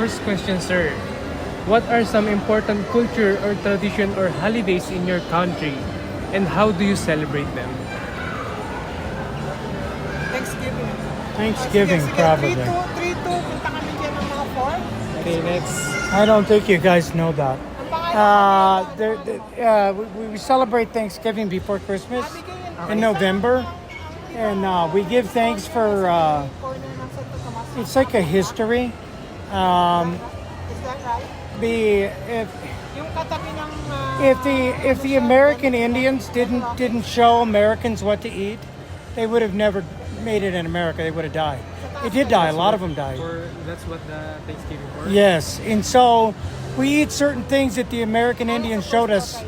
First question, sir. What are some important culture or tradition or holidays in your country, and how do you celebrate them? Thanksgiving. Thanksgiving, probably. 3-2, punta kami dyan ng mga 4. Okay, next. I don't think you guys know that. Ang pangalan We celebrate Thanksgiving before Christmas in November, and we give thanks for. corner ng Santo Tomas. It's like a history. Is that right? The Yung katabi ng... if the American Indians didn't show Americans what to eat, they would have never made it in America. They would have died. They did die. A lot of them died. That's what the Thanksgiving for. Yes, and so we eat certain things that the American Indians showed us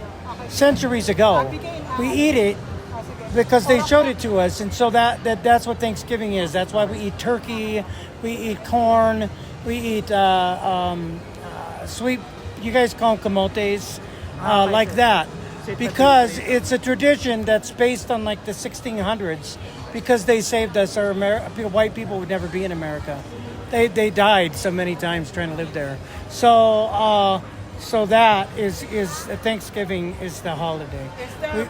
centuries ago. We eat it because they showed it to us, and so that's what Thanksgiving is. That's why we eat turkey, we eat corn, we eat sweet. You guys call them camotes, like that, because it's a tradition that's based on like the 1600s. Because they saved us, white people would never be in America. They died so many times trying to live there. So that is Thanksgiving is the holiday. It's the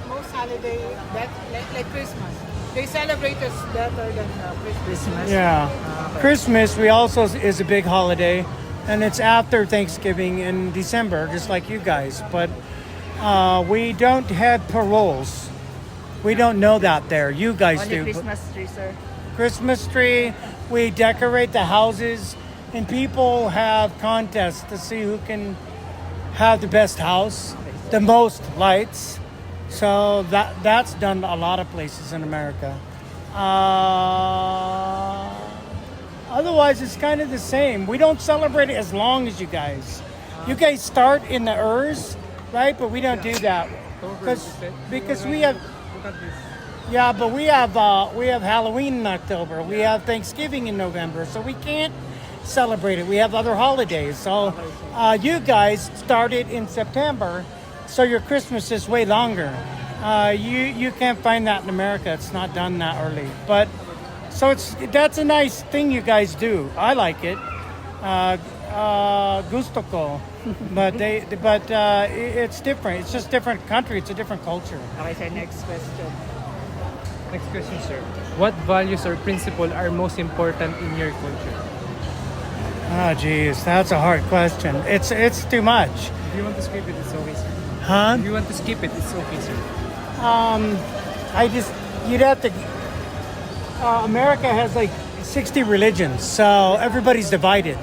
most holiday that like Christmas. They celebrate us better than Christmas. Yeah, Christmas we also is a big holiday, and it's after Thanksgiving in December, just like you guys. But we don't have paroles. We don't know that there. You guys Only do. Christmas tree, sir. Christmas tree. We decorate the houses, and people have contests to see who can have the best house, the most lights. So that's done a lot of places in America. Otherwise, it's kind of the same. We don't celebrate it as long as you guys. You guys start in the Urs, right? But we don't do that because we have. Look at this. Yeah, but we have Halloween in October. We have Thanksgiving in November, so we can't celebrate it. We have other holidays. So you guys started in September, so your Christmas is way longer. You can't find that in America. It's not done that early. But so that's a nice thing you guys do. I like it. Gusto ko. But it's different. It's just different country. It's a different culture. Okay, sir. Next question. Next question, sir. What values or principle are most important in your culture? Oh, geez, that's a hard question. It's too much. If you want to skip it, it's okay, sir. Huh? If you want to skip it, it's okay, sir. You'd have to. America has like 60 religions, so everybody's divided.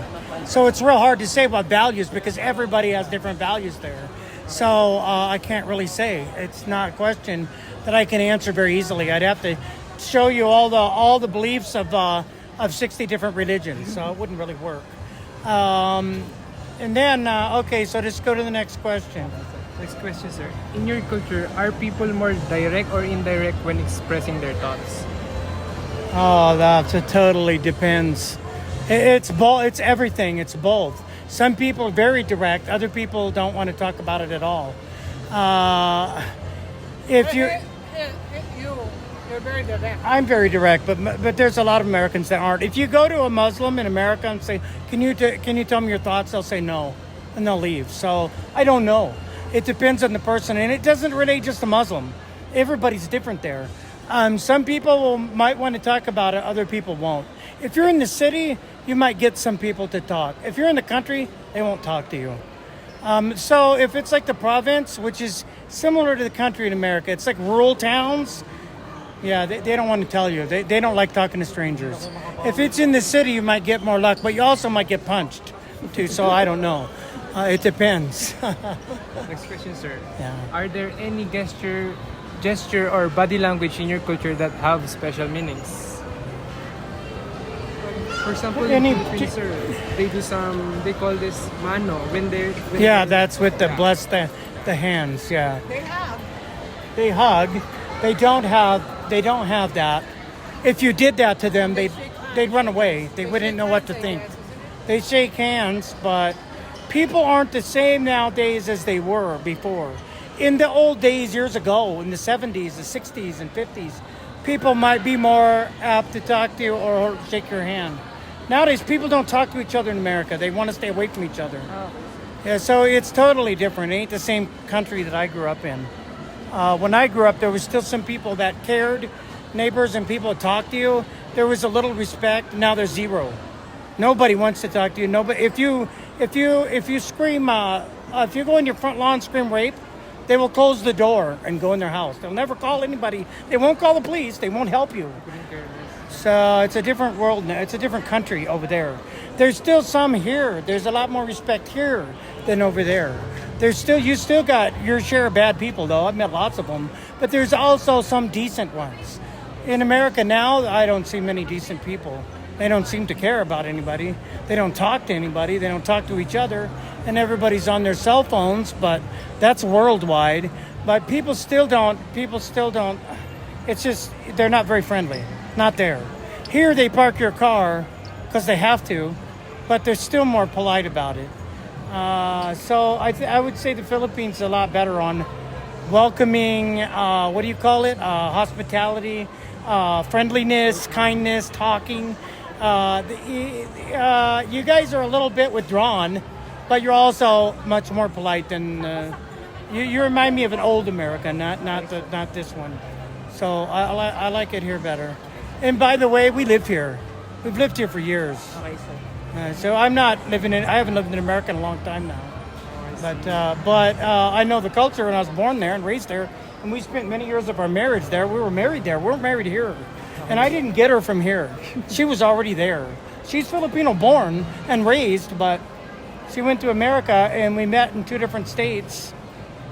So it's real hard to say about values because everybody has different values there. So I can't really say. It's not a question that I can answer very easily. I'd have to show you all the beliefs of 60 different religions, so it wouldn't really work. And then okay, so just go to the next question. Next question, sir. In your culture, are people more direct or indirect when expressing their thoughts? Oh, it totally depends. It's both. It's everything. It's both. Some people are very direct. Other people don't want to talk about it at all. If you're You're very direct. I'm very direct, but there's a lot of Americans that aren't. If you go to a Muslim in America and say, "Can you tell me your thoughts?" They'll say no, and they'll leave. So I don't know. It depends on the person, and it doesn't relate just to Muslim. Everybody's different there. Some people might want to talk about it, other people won't. If you're in the city, you might get some people to talk. If you're in the country, they won't talk to you. So if it's like the province, which is similar to the country in America, it's like rural towns. Yeah, they don't want to tell you. They don't like talking to strangers. If it's in the city, you might get more luck, but you also might get punched too. So I don't know. It depends. Next question, sir. Yeah. Are there any gesture or body language in your culture that have special meanings? For example, in Any- Philippines, sir, they call this mano when Yeah, that's with the bless the hands. Yeah, they hug. They don't have that. If you did that to them, they'd run away. They wouldn't know what to think. They shake hands, but people aren't the same nowadays as they were before. In the old days, years ago, in the 70s, the 60s, and 50s, people might be more apt to talk to you or shake your hand. Nowadays, people don't talk to each other in America. They want to stay away from each other. Oh. Yeah, so it's totally different. It ain't the same country that I grew up in. When I grew up, there was still some people that cared, neighbors and people that talked to you. There was a little respect. Now there's zero. Nobody wants to talk to you. Nobody. If you scream, if you go in your front lawn and scream rape, they will close the door and go in their house. They'll never call anybody. They won't call the police. They won't help you. So it's a different world now. It's a different country over there. There's still some here. There's a lot more respect here than over there. You still got your share of bad people, though. I've met lots of them. But there's also some decent ones. In America now, I don't see many decent people. They don't seem to care about anybody. They don't talk to anybody. They don't talk to each other. And everybody's on their cell phones, but that's worldwide. But people still don't. It's just, they're not very friendly. Not there. Here they park your car because they have to, but they're still more polite about it. So I would say the Philippines is a lot better on welcoming, hospitality, friendliness, kindness, talking. You guys are a little bit withdrawn, but you're also much more polite than you remind me of an old America, not this one. So I like it here better. And by the way, we live here. We've lived here for years. Okay, sir. So I haven't lived in America in a long time now. But I know the culture, and I was born there and raised there, and we spent many years of our marriage there. We were married there. We weren't married here. And I didn't get her from here. She was already there. She's Filipino born and raised, but she went to America, and we met in 2 different states.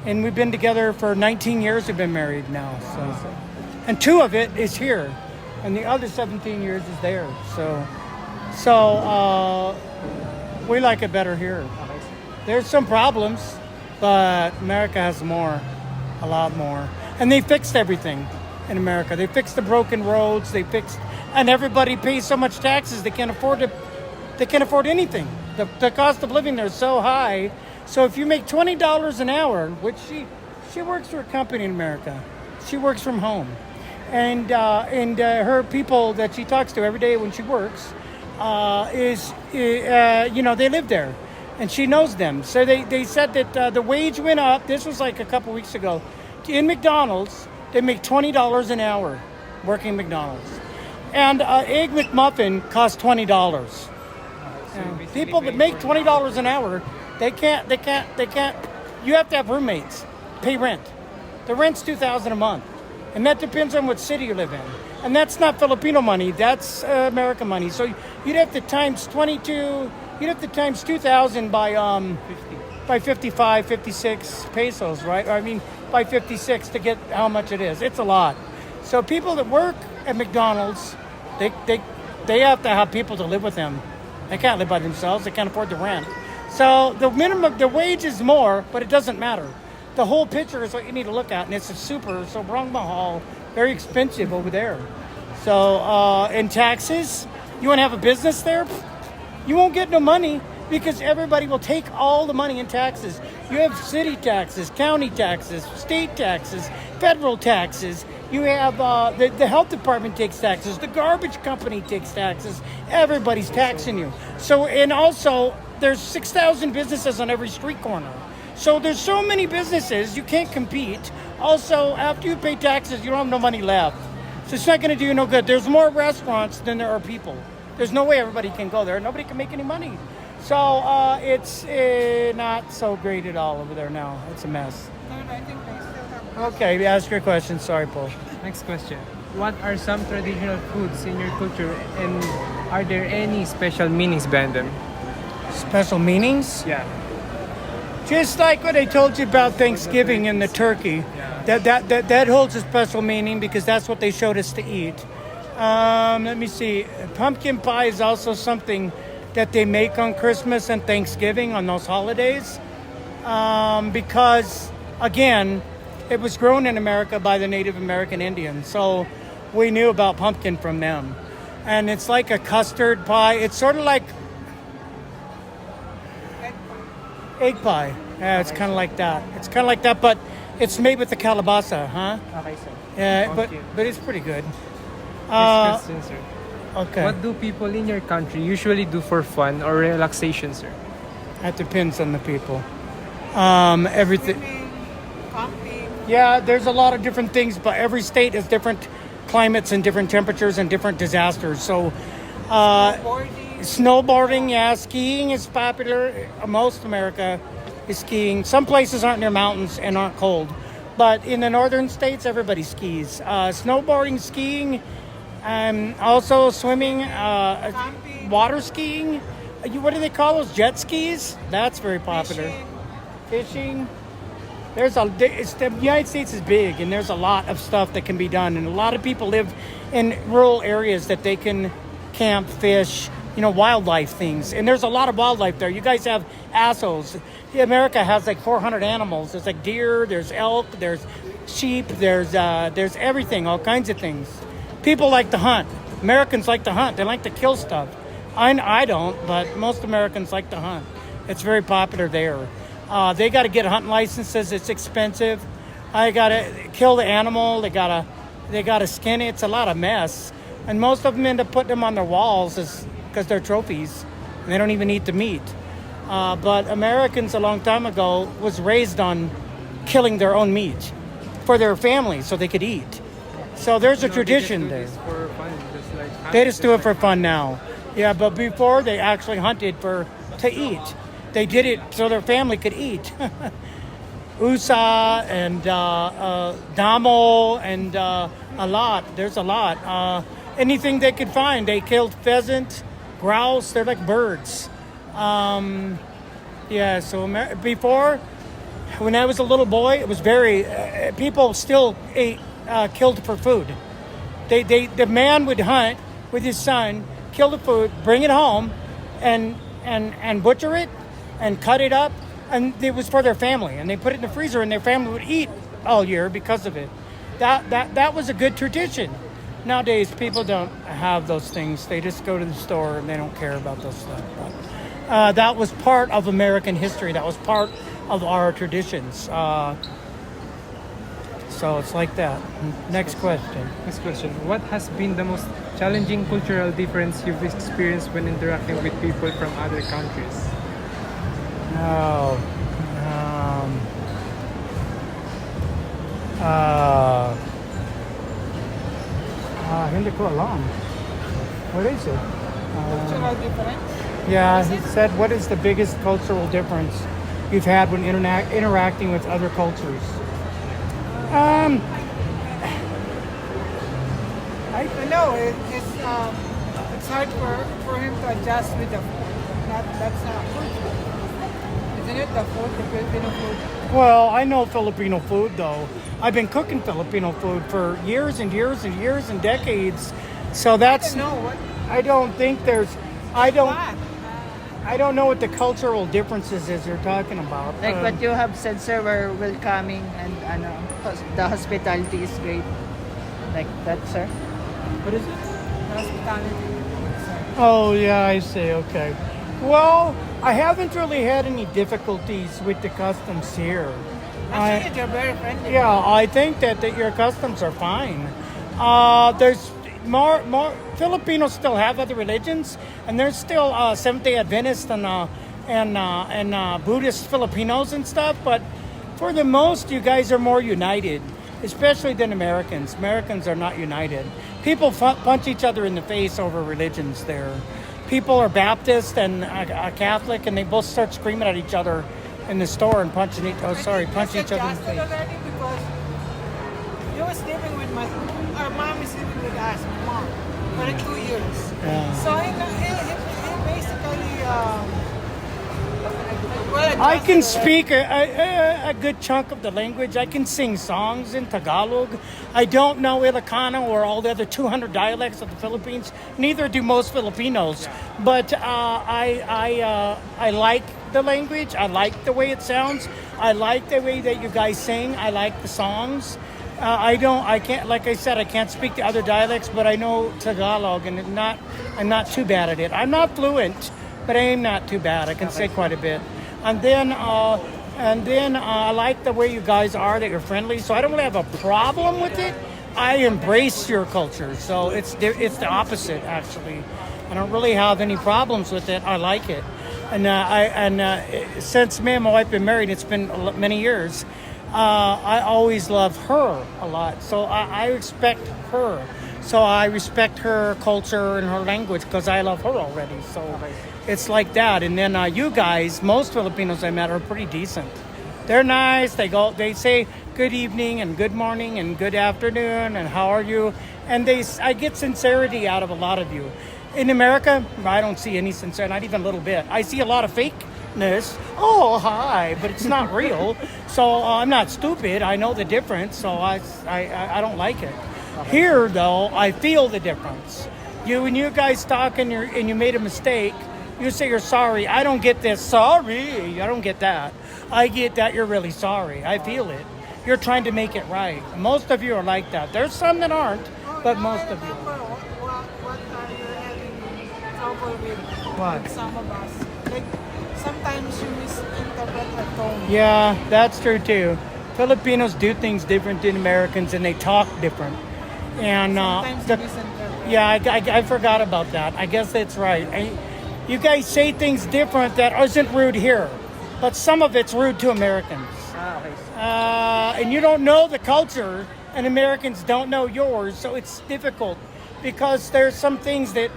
And we've been together for 19 years. We've been married now. And 2 of it is here. And the other 17 years is there. So we like it better here. There's some problems, but America has more, a lot more. And they fixed everything in America. They fixed the broken roads. And everybody pays so much taxes they can't afford anything. The cost of living there is so high. So if you make $20 an hour, which she works for a company in America, she works from home. And her people that she talks to every day when she works they live there, and she knows them. So they said that the wage went up. This was like a couple weeks ago. In McDonald's, they make $20 an hour working McDonald's, and Egg McMuffin costs $20. People that make $20 an hour, they can't. You have to have roommates, pay rent. The rent's $2,000 a month. And that depends on what city you live in. And that's not Filipino money, that's American money. So you'd have to times 22, you'd have to times 2,000 by 55, 56 pesos, right? I mean, by 56 to get how much it is. It's a lot. So people that work at McDonald's, they have to have people to live with them. They can't live by themselves, they can't afford the rent. So the wage is more, but it doesn't matter. The whole picture is what you need to look at, and it's so Brong Mahal, very expensive over there. So in taxes, you want to have a business there, you won't get no money because everybody will take all the money in taxes. You have city taxes, county taxes, state taxes, federal taxes. You have the health department takes taxes, the garbage company takes taxes. Everybody's taxing you. So, and also there's 6,000 businesses on every street corner. So there's so many businesses, you can't compete. Also, after you pay taxes, you don't have no money left. So it's not going to do you no good. There's more restaurants than there are people. There's no way everybody can go there. Nobody can make any money. So it's not so great at all over there now. It's a mess. I think they still have. Okay, ask your question. Sorry, Paul. Next question. What are some traditional foods in your culture, and are there any special meanings behind them? Special meanings? Yeah. Just like what I told you about Thanksgiving and the turkey. That holds a special meaning because that's what they showed us to eat. Let me see. Pumpkin pie is also something that they make on Christmas and Thanksgiving on those holidays. Because, again, it was grown in America by the Native American Indians. So we knew about pumpkin from them. And it's like a custard pie. It's sort of like egg pie. Yeah, it's kind of like that. It's kind of like that, but it's made with the calabaza, huh? Okay, sir. Yeah, Thank you. but it's pretty good. Next question, sir. Okay. What do people in your country usually do for fun or relaxation, sir? That depends on the people. Everything. Swimming, camping. Yeah, there's a lot of different things, but every state has different climates and different temperatures and different disasters. So, Boarding. snowboarding, yeah, skiing is popular. Most America is skiing. Some places aren't near mountains and aren't cold, but in the northern states, everybody skis. Snowboarding, skiing, also swimming, Camping. water skiing. What do they call those? Jet skis? That's very popular. Fishing. Fishing. The United States is big, and there's a lot of stuff that can be done, and a lot of people live in rural areas that they can camp, fish, wildlife things, and there's a lot of wildlife there. You guys have assholes. America has like 400 animals. There's like deer, there's elk, there's sheep, there's everything, all kinds of things. People like to hunt. Americans like to hunt. They like to kill stuff. I don't, but most Americans like to hunt. It's very popular there. They got to get hunting licenses. It's expensive. I got to kill the animal. They got to skin it. It's a lot of mess. And most of them end up putting them on their walls because they're trophies. And they don't even eat the meat. But Americans a long time ago was raised on killing their own meat for their family so they could eat. So there's a tradition there. For fun, just like They just do it for fun now. Yeah, but before they actually hunted to eat. They did it so their family could eat. USA and Damo and a lot. There's a lot. Anything they could find. They killed pheasant, grouse. They're like birds. So before, when I was a little boy, it was very. People still killed for food. The man would hunt with his son, kill the food, bring it home, and butcher it, and cut it up, and it was for their family, and they put it in the freezer, and their family would eat all year because of it. That was a good tradition. Nowadays, people don't have those things. They just go to the store and they don't care about those stuff. But, that was part of American history. That was part of our traditions. So it's like that. Next question. Next question. What has been the most challenging cultural difference you've experienced when interacting with people from other countries? Oh. Hindi ko alam. What is it? Cultural difference. Yeah, he said, what is the biggest cultural difference you've had when interacting with other cultures? I know it's hard for him to adjust with the food. That's not food. Isn't it the food, the Filipino food? Well, I know Filipino food, though. I've been cooking Filipino food for years and years and years and decades. So that's. No, what? I don't think there's. I don't. What? I don't know what the cultural differences is you're talking about. Like what you have said, sir, were welcoming and the hospitality is great. Like that, sir. What is it? Hospitality. Oh, yeah, I see. Okay. Well, I haven't really had any difficulties with the customs here. Actually, they're very friendly. Yeah, I think that your customs are fine. There's more Filipinos still have other religions, and there's still Seventh-day Adventists and Buddhist Filipinos and stuff. But for the most, you guys are more united, especially than Americans. Americans are not united. People punch each other in the face over religions there. People are Baptist and Catholic, and they both start screaming at each other in the store and punching each other in the face. Already because he was living with our mom is living with us, my mom, for like 2 years. Yeah. So he basically I can speak a good chunk of the language. I can sing songs in Tagalog. I don't know Ilocano or all the other 200 dialects of the Philippines. Neither do most Filipinos. But I like the language. I like the way it sounds. I like the way that you guys sing. I like the songs. I can't, like I said, I can't speak the other dialects, but I know Tagalog, and I'm not too bad at it. I'm not fluent, but I am not too bad. I can say quite a bit. And then I like the way you guys are, that you're friendly. So I don't really have a problem with it. I embrace your culture, so it's the opposite actually. I don't really have any problems with it. I like it, and since me and my wife been married, it's been many years. I always love her a lot, so I respect her. So I respect her culture and her language because I love her already. So it's like that. And then you guys, most Filipinos I met are pretty decent. They're nice. They say good evening and good morning and good afternoon and how are you? And I get sincerity out of a lot of you. In America, I don't see any sincerity, not even a little bit. I see a lot of fakeness. Oh, hi, but it's not real. So I'm not stupid. I know the difference. So I don't like it. Here, though, I feel the difference. When you guys talk and you made a mistake, you say you're sorry. I don't get this sorry. I don't get that. I get that you're really sorry. I feel it. You're trying to make it right. Most of you are like that. There's some that aren't, but most of you. What are you having trouble with? What? With some of us. Like, sometimes you misinterpret a tone. Yeah, that's true too. Filipinos do things different than Americans, and they talk different. And Sometimes you misinterpret. yeah, I forgot about that. I guess that's right. You guys say things different that isn't rude here, but some of it's rude to Americans. Okay. And you don't know the culture, and Americans don't know yours, so it's difficult because there's some things that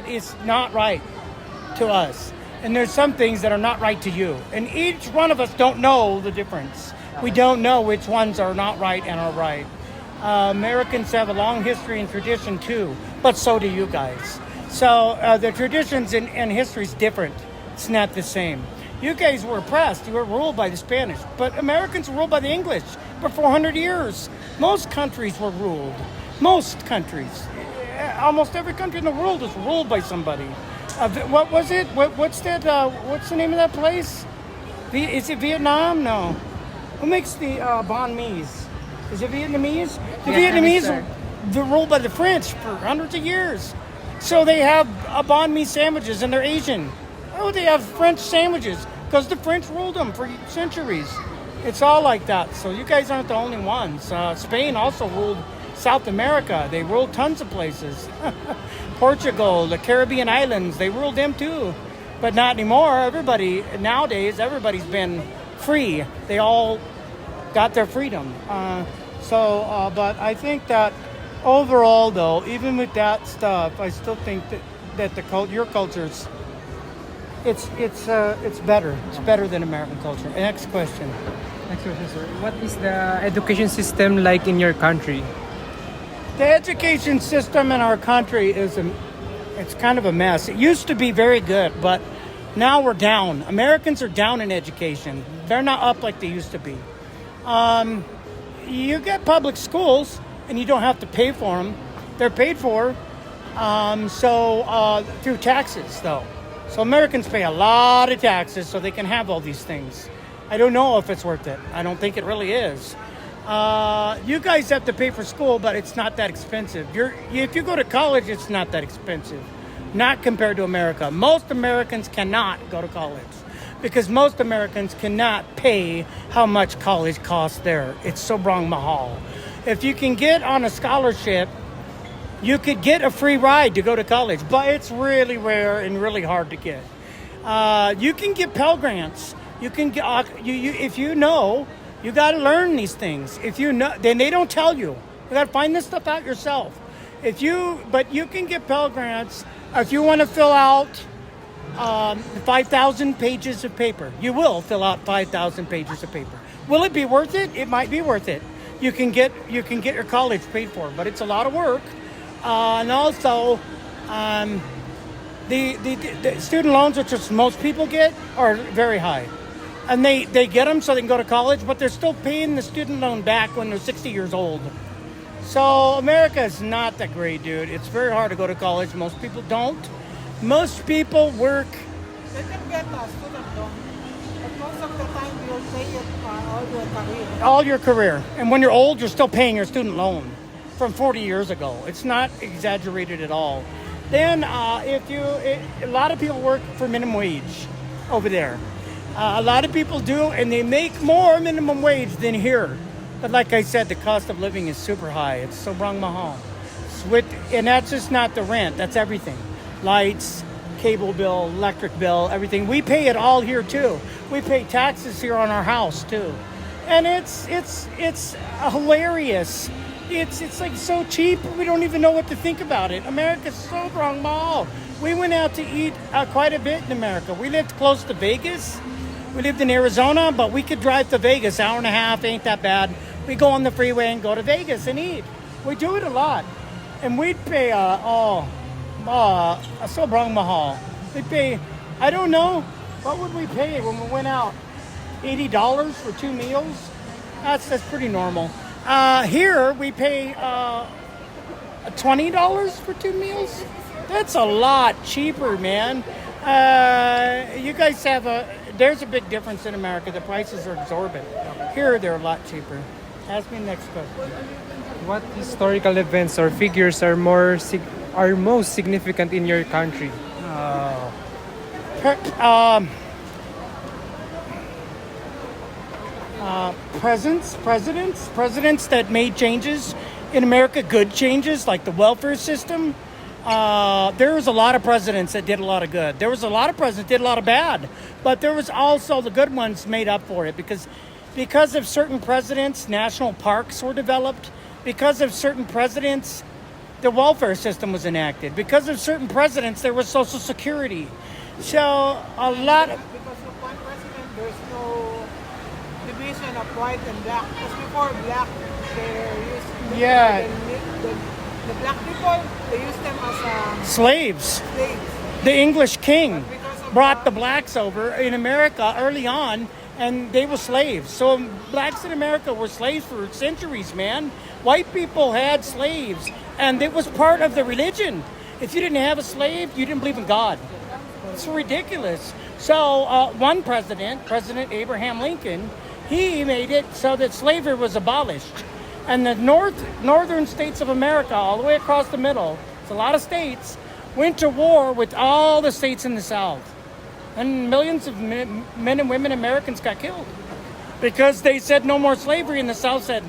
is not right to us, and there's some things that are not right to you, and each one of us don't know the difference. We don't know which ones are not right and are right. Americans have a long history and tradition too, but so do you guys. So the traditions and history is different. It's not the same. You guys were oppressed. You were ruled by the Spanish, but Americans were ruled by the English for 400 years. Most countries were ruled. Most countries. Almost every country in the world is ruled by somebody. What was it? What's that? What's the name of that place? Is it Vietnam? No. Who makes the banh mi's? Is it Vietnamese? The Vietnamese, Vietnamese were ruled by the French for hundreds of years. So they have banh mi sandwiches and they're Asian. Oh, they have French sandwiches because the French ruled them for centuries. It's all like that. So you guys aren't the only ones. Spain also ruled South America. They ruled tons of places. Portugal, the Caribbean islands, they ruled them too. But not anymore. Nowadays, everybody's been free. They all got their freedom. But I think that overall, though, even with that stuff, I still think that your culture's it's better. It's better than American culture. Next question. Next question, sir. What is the education system like in your country? The education system in our country it's kind of a mess. It used to be very good, but now we're down. Americans are down in education. They're not up like they used to be. You get public schools, and you don't have to pay for them. They're paid for, through taxes, though. So Americans pay a lot of taxes so they can have all these things. I don't know if it's worth it. I don't think it really is. You guys have to pay for school, but it's not that expensive. If you go to college, it's not that expensive. Not compared to America. Most Americans cannot go to college because most Americans cannot pay how much college costs there. It's sobrang mahal. If you can get on a scholarship, you could get a free ride to go to college, but it's really rare and really hard to get. You can get Pell Grants. You can get if you know. You got to learn these things. If you know, then they don't tell you. You got to find this stuff out yourself. But you can get Pell Grants if you want to fill out 5,000 pages of paper. You will fill out 5,000 pages of paper. Will it be worth it? It might be worth it. You can get your college paid for, but it's a lot of work. And also, the student loans, which most people get, are very high. And they get them so they can go to college, but they're still paying the student loan back when they're 60 years old. So America is not that great, dude. It's very hard to go to college. Most people don't. Most people work. They can get a student loan, but most of the time you'll pay it all your career. All your career. And when you're old, you're still paying your student loan from 40 years ago. It's not exaggerated at all. Then a lot of people work for minimum wage over there. A lot of people do, and they make more minimum wage than here. But like I said, the cost of living is super high. It's sobrang mahal. And that's just not the rent. That's everything. Lights, cable bill, electric bill, everything. We pay it all here too. We pay taxes here on our house too. And it's hilarious. It's like so cheap, we don't even know what to think about it. America's so wrong mall. We went out to eat quite a bit in America. We lived close to Vegas. We lived in Arizona, but we could drive to Vegas, hour and a half, ain't that bad. We go on the freeway and go to Vegas and eat. We do it a lot. And we'd pay, sobrang mahal. We'd pay, I don't know, what would we pay when we went out? $80 for 2 meals? That's pretty normal. Here we pay $20 for 2 meals. That's a lot cheaper, man. You guys there's a big difference in America. The prices are exorbitant. Here they're a lot cheaper. Ask me the next question. What historical events or figures are most significant in your country? Presidents that made changes in America, good changes like the welfare system. There was a lot of presidents that did a lot of good. There was a lot of presidents that did a lot of bad, but there was also the good ones made up for it because of certain presidents, national parks were developed. Because of certain presidents, the welfare system was enacted. Because of certain presidents, there was Social Security. So a lot of Because of one president, there's no division of white and black. Because before black, they used Yeah. the black people, they used them as slaves. slaves. The English king Because of brought the blacks over in America early on, and they were slaves. So blacks in America were slaves for centuries, man. White people had slaves, and it was part of the religion. If you didn't have a slave, you didn't believe in God. It's ridiculous. So one president, President Abraham Lincoln, he made it so that slavery was abolished. And the northern states of America, all the way across the middle, it's a lot of states, went to war with all the states in the South. And millions of men and women Americans got killed because they said no more slavery, and the South said,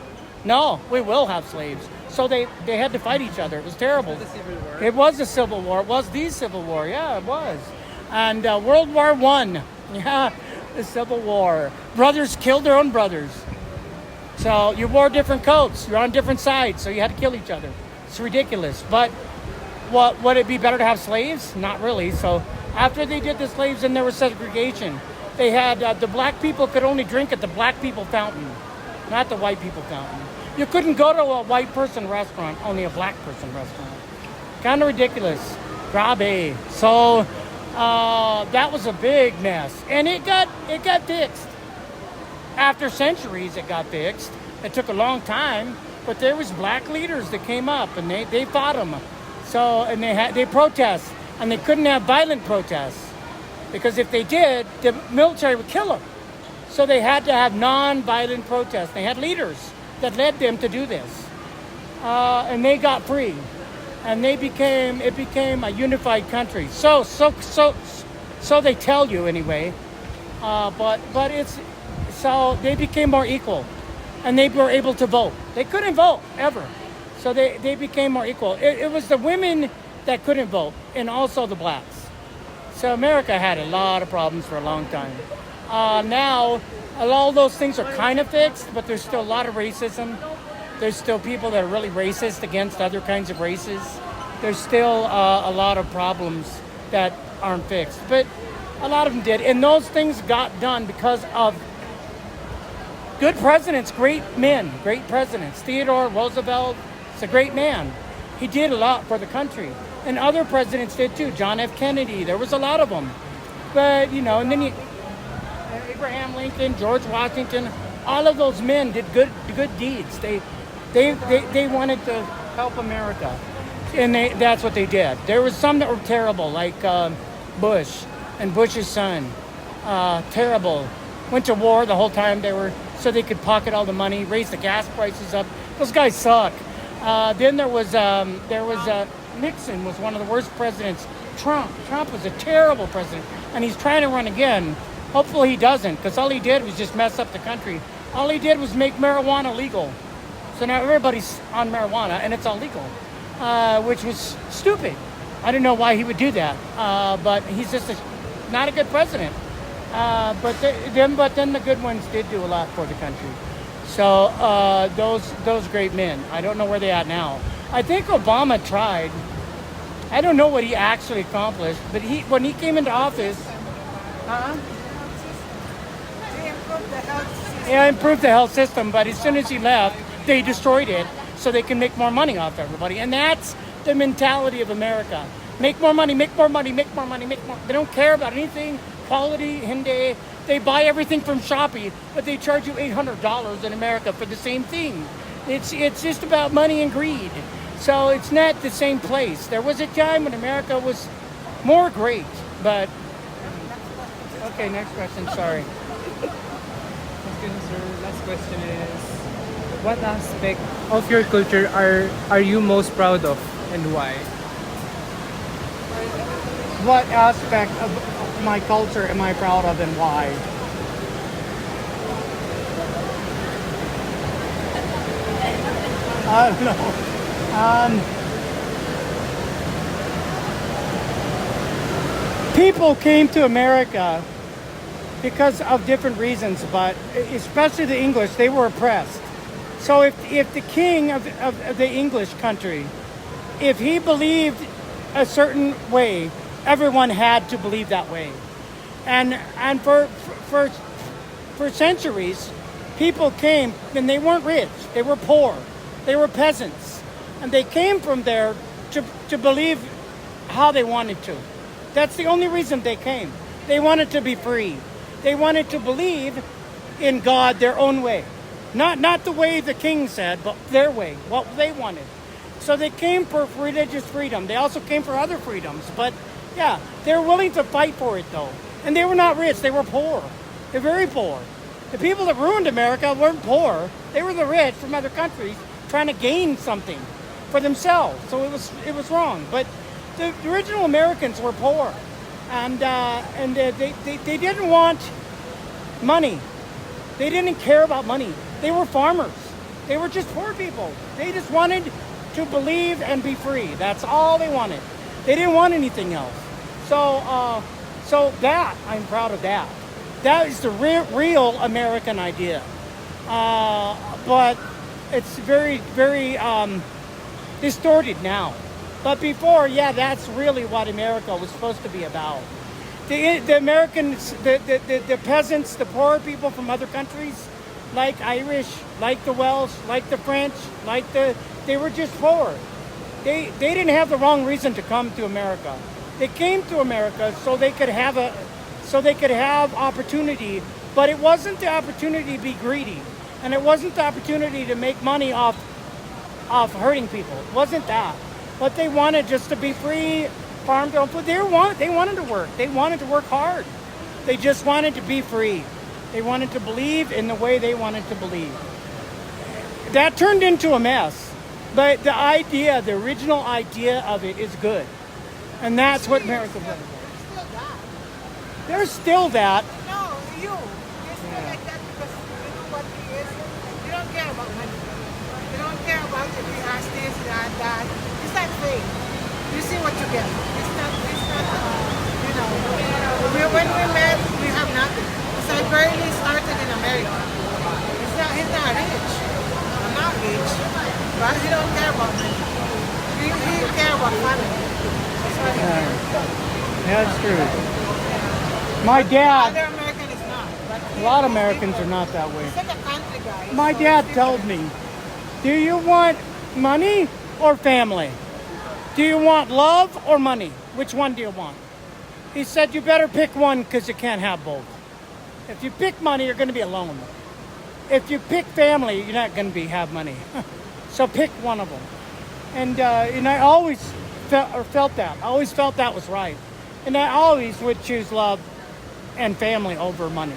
no, we will have slaves. So they had to fight each other. It was terrible. It was a civil war. It was the Civil War. Yeah, it was. And World War I. Yeah, the Civil War. Brothers killed their own brothers. So you wore different coats. You're on different sides, so you had to kill each other. It's ridiculous. But would it be better to have slaves? Not really. So after they did the slaves, and there was segregation. They had the black people could only drink at the black people fountain, not the white people fountain. You couldn't go to a white person restaurant, only a black person restaurant. Kind of ridiculous. Grabe. So that was a big mess, and it got fixed. After centuries, it got fixed. It took a long time, but there was black leaders that came up, and they fought them. So, and they protest, and they couldn't have violent protests because if they did, the military would kill them. So they had to have non-violent protests. They had leaders that led them to do this, and they got free, and it became a unified country. So they tell you anyway, but it's so they became more equal, and they were able to vote. They couldn't vote ever, so they became more equal. It was the women that couldn't vote, and also the blacks. So America had a lot of problems for a long time. Now, all those things are kind of fixed, but there's still a lot of racism. There's still people that are really racist against other kinds of races. There's still a lot of problems that aren't fixed, but a lot of them did. And those things got done because of good presidents, great men, great presidents. Theodore Roosevelt is a great man. He did a lot for the country. And other presidents did too. John F. Kennedy, there was a lot of them. But, and then Abraham Lincoln, George Washington, all of those men did good deeds. They wanted to help America. And that's what they did. There was some that were terrible, like Bush and Bush's son. Terrible. Went to war the whole time so they could pocket all the money, raise the gas prices up. Those guys suck. Then there was Nixon was one of the worst presidents. Trump was a terrible president, and he's trying to run again. Hopefully he doesn't, because all he did was just mess up the country. All he did was make marijuana legal. So now everybody's on marijuana and it's all legal, which was stupid. I don't know why he would do that, but he's just not a good president. But then the good ones did do a lot for the country. So those great men, I don't know where they at now. I think Obama tried. I don't know what he actually accomplished, but when he came into office, They improved the health system. yeah, improved the health system. But as soon as he left, they destroyed it so they can make more money off everybody. And that's the mentality of America: make more money, make more money, make more money, make more. They don't care about anything quality. Hyundai. They buy everything from Shopee, but they charge you $800 in America for the same thing. It's just about money and greed. So it's not the same place. There was a time when America was more great, but okay. Next question. Sorry. Okay, sir. Last question is, what aspect of your culture are you most proud of and why? What aspect of my culture am I proud of and why? I don't know. People came to America because of different reasons, but especially the English, they were oppressed. So if the king of the English country, if he believed a certain way, everyone had to believe that way. And for centuries, people came and they weren't rich, they were poor, they were peasants. And they came from there to believe how they wanted to. That's the only reason they came. They wanted to be free. They wanted to believe in God their own way. Not the way the king said, but their way, what they wanted. So they came for religious freedom. They also came for other freedoms. But yeah, they were willing to fight for it though. And they were not rich, they were poor. They're very poor. The people that ruined America weren't poor. They were the rich from other countries trying to gain something for themselves. So it was wrong. But the original Americans were poor. And they didn't want money. They didn't care about money. They were farmers. They were just poor people. They just wanted to believe and be free. That's all they wanted. They didn't want anything else. So that, I'm proud of that. That is the real American idea. But it's very, very distorted now. But before, yeah, that's really what America was supposed to be about. The Americans, the peasants, the poor people from other countries, like Irish, like the Welsh, like the French, they were just poor. They didn't have the wrong reason to come to America. They came to America so they could have opportunity, but it wasn't the opportunity to be greedy, and it wasn't the opportunity to make money off hurting people. It wasn't that. But they wanted just to be free, farm their own food. They wanted to work. They wanted to work hard. They just wanted to be free. They wanted to believe in the way they wanted to believe. That turned into a mess. But the idea, the original idea of it is good. And that's what America was. Still that. There's still that. No, you're still like that because you know what he is. You don't care about money. You don't care about if he has this, that. It's not fake. You see what you get. It's not when we met, we have nothing. Because I barely started in America. He's not rich. I'm not rich. But he don't care about money. He care about family. That's what he cares. That's true. My dad, Other American is not. But a lot of Americans are not that way. He's like a country guy. My so dad it's told different. me, do you want money or family? Do you want love or money? Which one do you want? He said, you better pick one because you can't have both. If you pick money, you're going to be alone. If you pick family, you're not going to have money. So pick one of them. And I always felt that. I always felt that was right. And I always would choose love and family over money.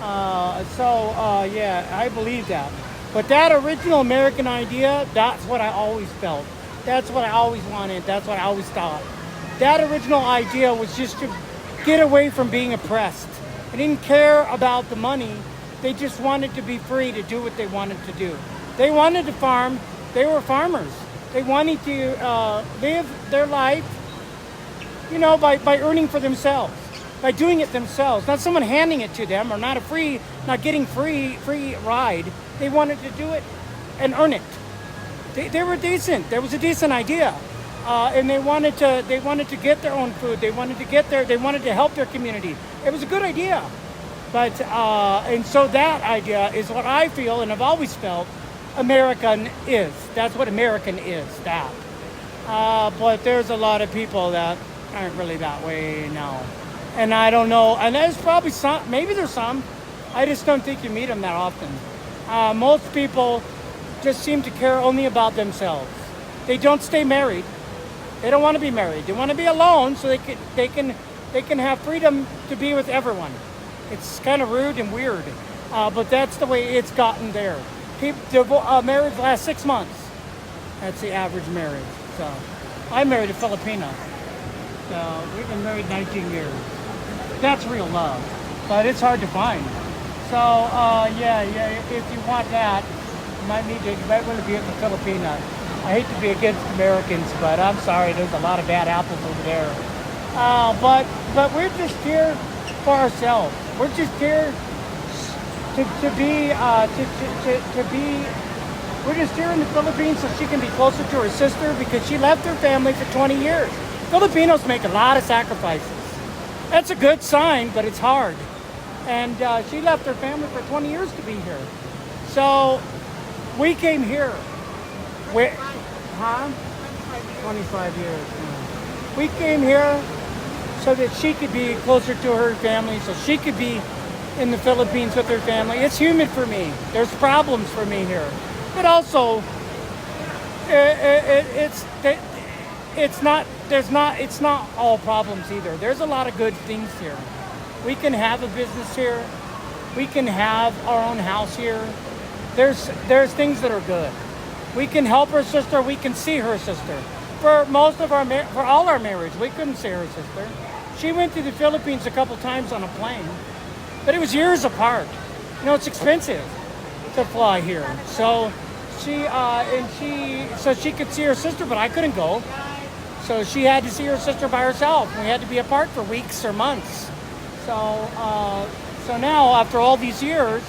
Yeah, I believe that. But that original American idea, that's what I always felt. That's what I always wanted. That's what I always thought. That original idea was just to get away from being oppressed. I didn't care about the money. They just wanted to be free to do what they wanted to do. They wanted to farm. They were farmers. They wanted to live their life, you know, by earning for themselves, by doing it themselves, not someone handing it to them, or not getting free ride. They wanted to do it and earn it. They were decent. There was a decent idea, and they wanted to get their own food. They wanted to help their community. It was a good idea, but and so that idea is what I feel and have always felt American is. That's what American is. That. But there's a lot of people that aren't really that way now, and I don't know. And there's probably some. Maybe there's some. I just don't think you meet them that often. Most people just seem to care only about themselves. They don't stay married. They don't want to be married. They want to be alone so they can have freedom to be with everyone. It's kind of rude and weird, but that's the way it's gotten there. Marriage lasts 6 months. That's the average marriage. So I married a Filipina. So we've been married 19 years. That's real love, but it's hard to find. So yeah, if you want that, you might want to be with the Filipina. I hate to be against Americans, but I'm sorry, there's a lot of bad apples over there. But we're just here for ourselves. We're just here to be. We're just here in the Philippines so she can be closer to her sister because she left her family for 20 years. Filipinos make a lot of sacrifices. That's a good sign, but it's hard. And she left her family for 20 years to be here. So we came here. 25 years. We came here so that she could be closer to her family, so she could be in the Philippines with her family. It's humid for me. There's problems for me here. But also, it's not all problems either. There's a lot of good things here. We can have a business here. We can have our own house here. There's things that are good. We can help her sister. We can see her sister. For all our marriage, we couldn't see her sister. She went to the Philippines a couple times on a plane, but it was years apart. You know, it's expensive to fly here. So she could see her sister, but I couldn't go. So she had to see her sister by herself. We had to be apart for weeks or months. So now, after all these years,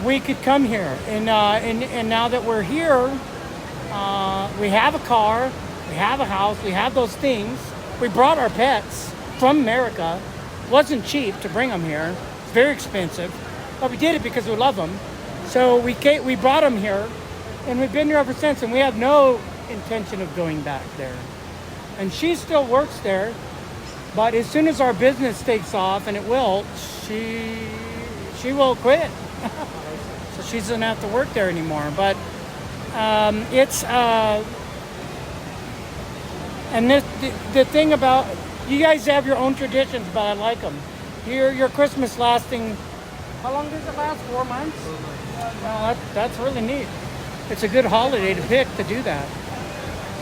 we could come here. And now that we're here, we have a car, we have a house, we have those things. We brought our pets from America. It wasn't cheap to bring them here. It's very expensive, but we did it because we love them. So we brought them here, and we've been here ever since. And we have no intention of going back there. And she still works there, but as soon as our business takes off, and it will, she will quit. So she doesn't have to work there anymore. But and the thing about, you guys have your own traditions, but I like them. Your Christmas lasting, how long does it last? 4 months? Well, that's really neat. It's a good holiday to pick to do that.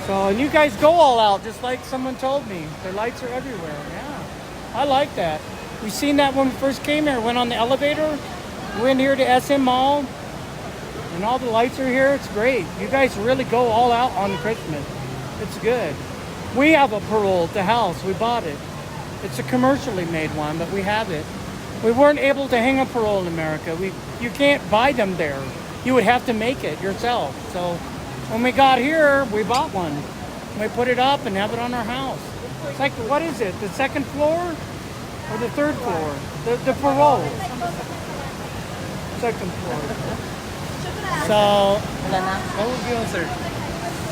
So, and you guys go all out, just like someone told me. The lights are everywhere. Yeah, I like that. We seen that when we first came here. Went on the elevator, went here to SM Mall, and all the lights are here. It's great. You guys really go all out on Christmas. It's good. We have a parole at the house. We bought it. It's a commercially made one, but we have it. We weren't able to hang a parole in America. You can't buy them there. You would have to make it yourself. So when we got here, we bought one. We put it up and have it on our house. It's like, what is it? The second floor or the third floor? The parole. Second floor. So, How would you answer?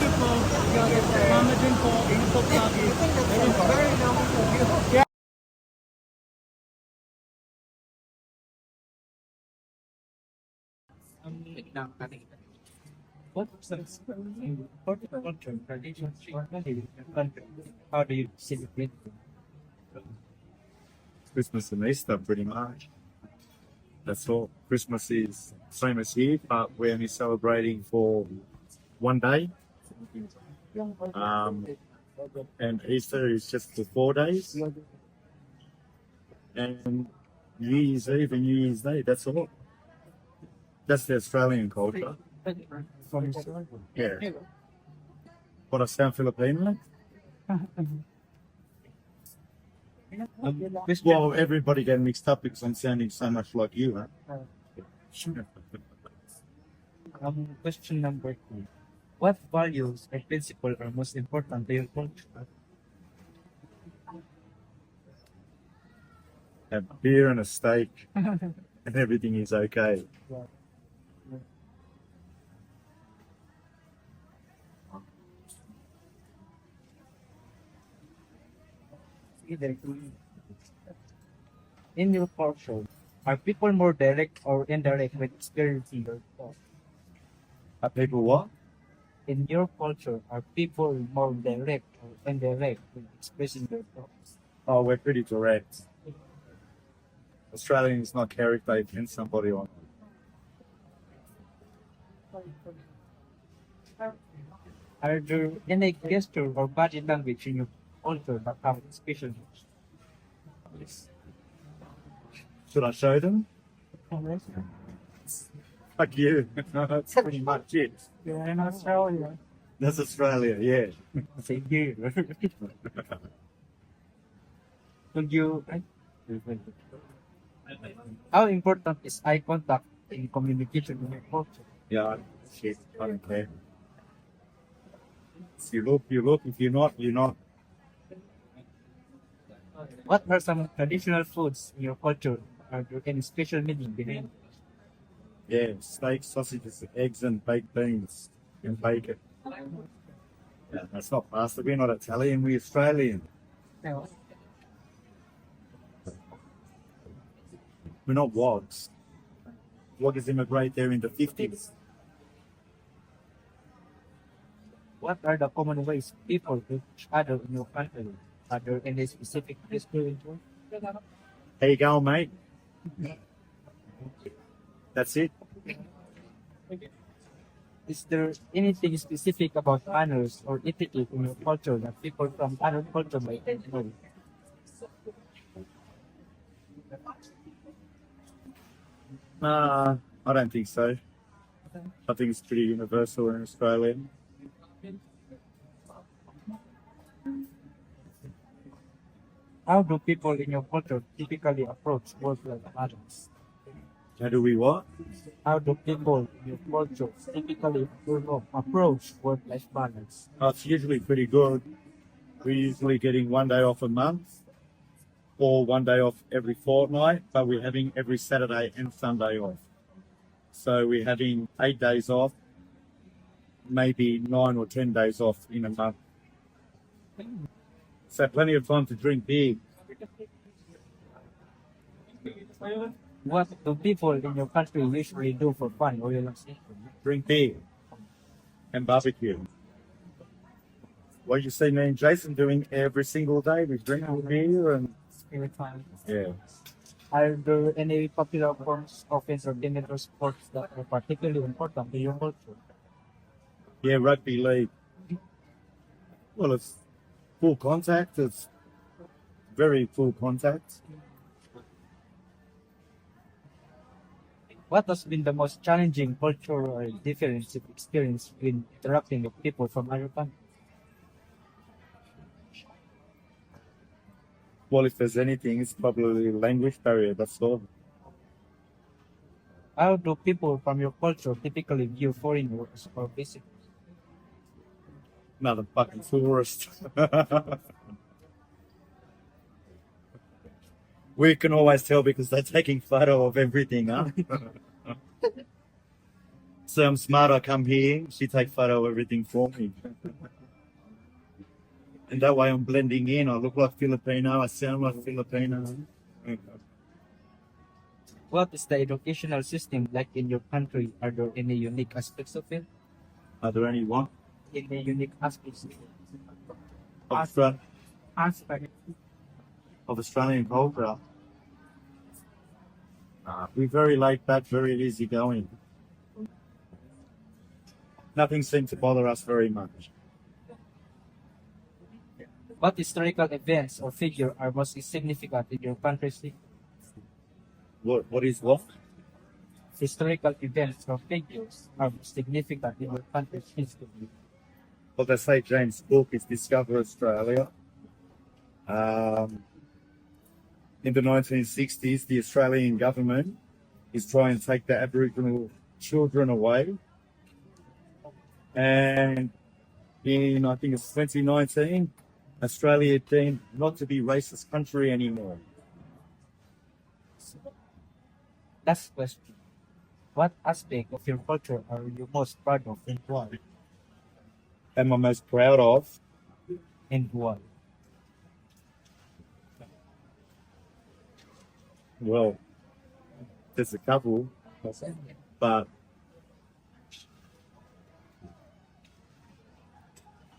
Mama din po, info lagi. How do you celebrate? Christmas and Easter, pretty much. That's all. Christmas is same as here, but we're only celebrating for one day. And Easter is just for 4 days. And New Year's Eve and New Year's Day. That's all. That's the Australian culture. Yeah. What I sound Filipino? Well, everybody get mixed up because I'm sounding so much like you, huh? Question number 2. What values or principles are most important to your culture? A beer and a steak, and everything is okay. In your culture, are people more direct or indirect when experiencing your thoughts? Are people what? In your culture, are people more direct or indirect when expressing their thoughts? Oh, we're pretty direct. Australians not care if they offend somebody or not. Are there any gesture or body language in your culture that have special use? Should I show them? Fuck you. That's pretty much it. You're in Australia. That's Australia, yeah. Same here. Could you? How important is eye contact in communication in your culture? Yeah, shit, I don't care. You look, you look. If you're not, you're not. What are some traditional foods in your culture? Are there any special meaning behind? Yeah, steak, sausages, eggs, and baked beans and bacon. Yeah, that's not pasta. We're not Italian. We're Australian. We're not wogs. Woggers immigrate there in the 50s. What are the common ways people greet each other in your country? Are there any specific history? How you going, mate? That's it. Is there anything specific about manners or etiquette in your culture that people from other cultures might know? I don't think so. I think it's pretty universal in Australia. How do people in your culture typically approach work-life balance? How do we what? How do people in your culture typically approach work-life balance? Oh, it's usually pretty good. We're usually getting 1 day off a month or 1 day off every fortnight, but we're having every Saturday and Sunday off. So we're having 8 days off, maybe 9 or 10 days off in a month. So plenty of time to drink beer. What do people in your country usually do for fun or relaxation? Drink beer and barbecue. What you see me and Jason doing every single day, we drink beer and yeah. Are there any popular forms of entertainment or sports that are particularly important to your culture? Yeah, rugby league. Well, it's full contact. It's very full contact. What has been the most challenging cultural difference you've experienced when interacting with people from other countries? Well, if there's anything, it's probably language barrier. That's all. How do people from your culture typically view foreigners or visitors? Another fucking tourist. We can always tell because they're taking photo of everything, huh? So I'm smart, I come here, she take photo of everything for me. And that way I'm blending in, I look like Filipino, I sound like Filipino. What is the educational system like in your country? Are there any unique aspects of it? Are there any what? Any unique aspects Aspect of Australian culture? We're very laid back, very easy going. Nothing seems to bother us very much. What historical events or figure are most significant in your country's history? What is what? Historical events or figures are significant in your country's history. Well, they say James Cook is Discover Australia. In the 1960s, the Australian government is trying to take the Aboriginal children away. And in, I think it's 2019, Australia deemed not to be racist country anymore. Last question. What aspect of your culture are you most proud of and why? Am I most proud of? And why? Well, there's a couple, but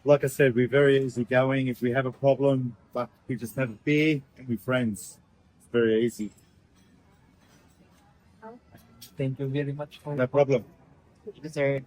like I said, we're very easygoing. If we have a problem, but we just have a beer and we're friends. It's very easy. Thank you very much for No problem. Sir.